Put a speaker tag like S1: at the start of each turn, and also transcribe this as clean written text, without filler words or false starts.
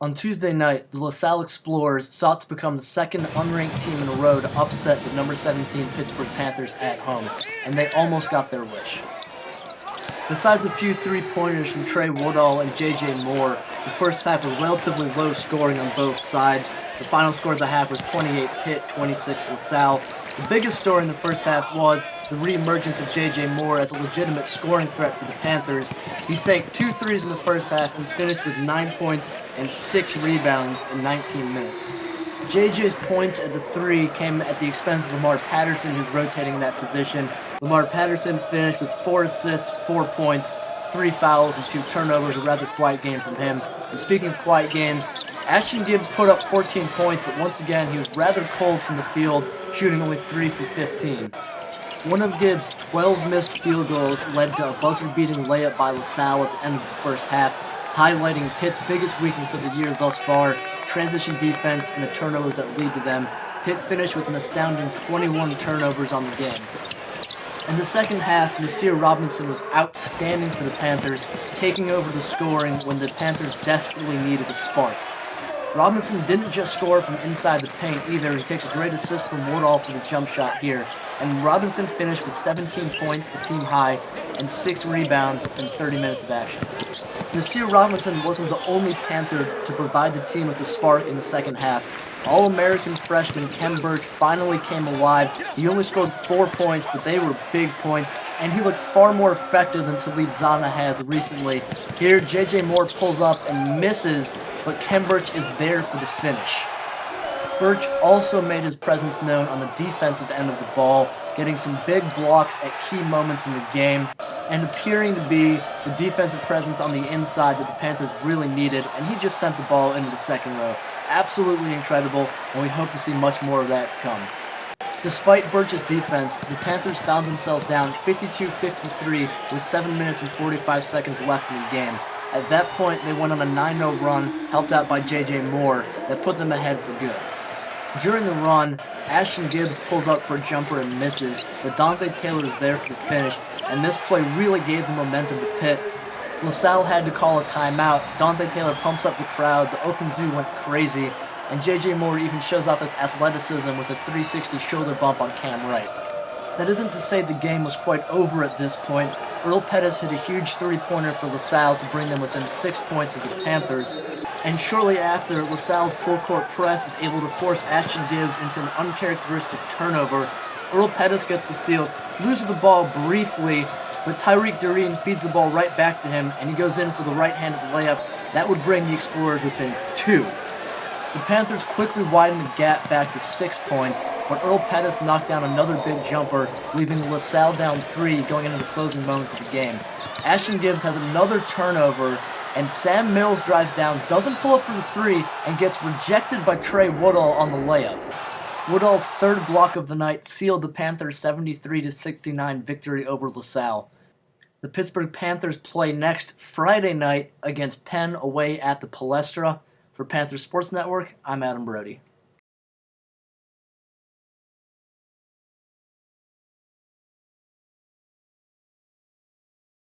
S1: On Tuesday night, the LaSalle Explorers sought to become the second unranked team in a row to upset the number 17 Pittsburgh Panthers at home, and they almost got their wish. Besides a few three-pointers from Trey Woodall and J.J. Moore, the first half was relatively low scoring on both sides. The final score of the half was 28 Pitt, 26 LaSalle. The biggest story in the first half was the re-emergence of J.J. Moore as a legitimate scoring threat for the Panthers. He sank 2 threes in the first half and finished with 9 points and 6 rebounds in 19 minutes. J.J.'s points at the 3 came at the expense of Lamar Patterson, who's rotating in that position. Lamar Patterson finished with 4 assists, 4 points, 3 fouls, and 2 turnovers, a rather quiet game from him. And speaking of quiet games, Ashton Gibbs put up 14 points, but once again, he was rather cold from the field, shooting only 3 for 15. One of Gibbs' 12 missed field goals led to a buzzer-beating layup by LaSalle at the end of the first half, highlighting Pitt's biggest weakness of the year thus far, transition defense and the turnovers that lead to them. Pitt finished with an astounding 21 turnovers on the game. In the second half, Nasir Robinson was outstanding for the Panthers, taking over the scoring when the Panthers desperately needed a spark. Robinson didn't just score from inside the paint either. He takes a great assist from Woodall for the jump shot here. And Robinson finished with 17 points, a team high, and 6 rebounds in 30 minutes of action. Nasir Robinson wasn't the only Panther to provide the team with a spark in the second half. All-American freshman Kem Birch finally came alive. He only scored 4 points, but they were big points, and he looked far more effective than Talib Zana has recently. Here, J.J. Moore pulls up and misses, but Kem Birch is there for the finish. Birch also made his presence known on the defensive end of the ball, getting some big blocks at key moments in the game, and appearing to be the defensive presence on the inside that the Panthers really needed, and he just sent the ball into the second row. Absolutely incredible, and we hope to see much more of that to come. Despite Birch's defense, the Panthers found themselves down 52-53 with 7 minutes and 45 seconds left in the game. At that point, they went on a 9-0 run, helped out by J.J. Moore, that put them ahead for good. During the run, Ashton Gibbs pulls up for a jumper and misses, but Dante Taylor is there for the finish, and this play really gave the momentum to Pitt. LaSalle had to call a timeout. Dante Taylor pumps up the crowd, the Oakland Zoo went crazy, and J.J. Moore even shows off his athleticism with a 360 shoulder bump on Cam Wright. That isn't to say the game was quite over at this point. Earl Pettis hit a huge three-pointer for LaSalle to bring them within 6 points of the Panthers, and shortly after, LaSalle's full-court press is able to force Ashton Gibbs into an uncharacteristic turnover. Earl Pettis gets the steal, loses the ball briefly, but Tyreek Doreen feeds the ball right back to him, and he goes in for the right-handed layup. That would bring the Explorers within 2. The Panthers quickly widened the gap back to 6 points, but Earl Pettis knocked down another big jumper, leaving LaSalle down 3 going into the closing moments of the game. Ashton Gibbs has another turnover, and Sam Mills drives down, doesn't pull up for the 3, and gets rejected by Trey Woodall on the layup. Woodall's third block of the night sealed the Panthers' 73-69 victory over LaSalle. The Pittsburgh Panthers play next Friday night against Penn away at the Palestra. For Panthers Sports Network, I'm Adam Brody.